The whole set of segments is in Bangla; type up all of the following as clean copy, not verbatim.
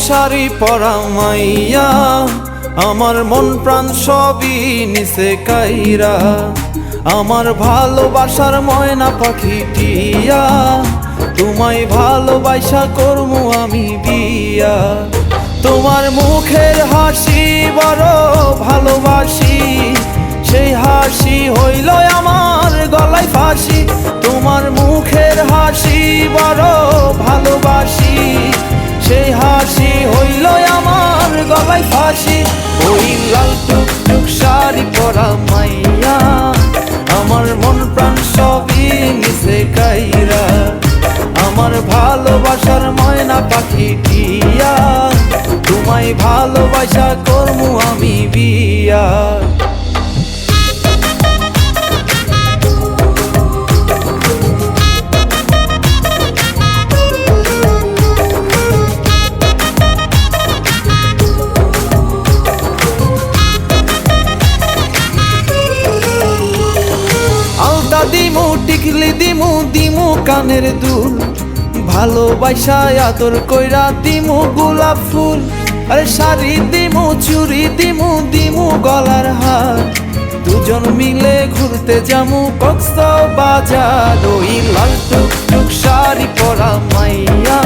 শাড়ি পরা মাইয়া, আমার মন প্রাণ সবই নিছে কাইরা। আমার ভালোবাসার ময়না পাখি টিয়া, তোমায় ভালোবাসা করমু আমি বিয়া। তোমার মুখের হাসি বড় ভালোবাসি, সেই হাসি হইল আমার গলায় ফাঁসি। তোমার মুখের হাসি বড় ভালোবাসি, সেই হাসি হইল আমার গলায় ফাঁসি। ওই লাল টুকটুক শাড়ি পরা মাইয়া, আমার মন প্রাণ সবই নিছে কাইরা। আমার ভালোবাসার ময়না পাখি টিয়া, তোমায় ভালোবাসা করমু আমি বিয়া। আলতা দিমু টিকলি দিমু দিমু কানের দুল, ভালোবাসা আদর কইরা দিমু গোলাপ ফুল। আরে শাড়ি দিমু চুড়ি দিমু দিমু গলার হার, দুজন মিলে ঘুরতে যামু কক্সবাজার। ওই লাল টুকটুক শাড়ি পরা মাইয়া,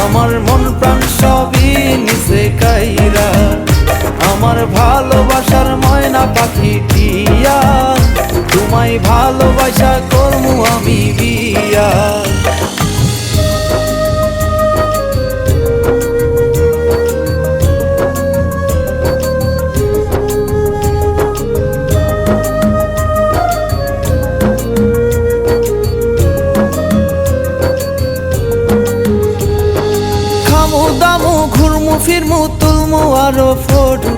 আমার মন প্রাণ সবই নিছে কাইরা। আমার ভালোবাসার ময়না পাখি টিয়া, তোমায় ভালোবাসা করমু আমি বিয়া। খামু দামু ঘুরমু ফিরমু তুলমু আরো ফটো,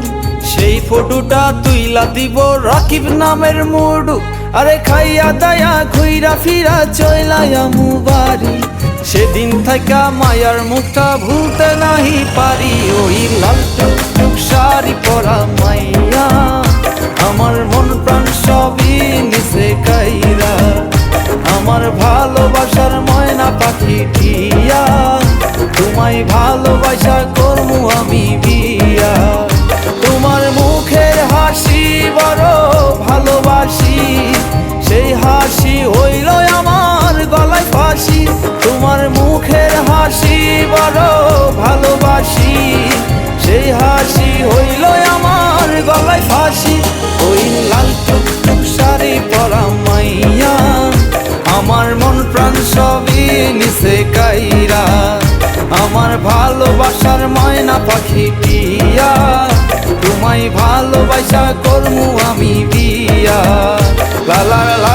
সেই ফটোটা তুইলা দিব রাকিব নামের মুডু। আরে খাইয়া দায়া ঘুইরা ফিরা চইলায়ামু বাড়ি, সেদিন থাকা মায়ার মুখটা ভুলতে নাহি পারি। ওই লাল টুকটুক শাড়ি পরা মাইয়া, আমার মন প্রাণ সবই নিছে কাইরা। আমার ভালোবাসার ময়না পাখি টিয়া, তোমায় ভালোবাসা করমু আমি বিয়া। তোমার মুখের হাসি বড় ভালোবাসি, সেই হাসি হইল আমার গলায় ফাঁসি। তোমার মুখের হাসি বড় ভালোবাসি, সেই হাসি হইল আমার গলায় ফাঁসি। ওই লাল টুকটুক শাড়ি পরা মাইয়া, আমার মন প্রাণ সবই নিছে কাইরা। আমার ভালোবাসার ময়না পাখি টিয়া, তোমায় ভালোবাসা করমু আমি বিয়া। লা লা লা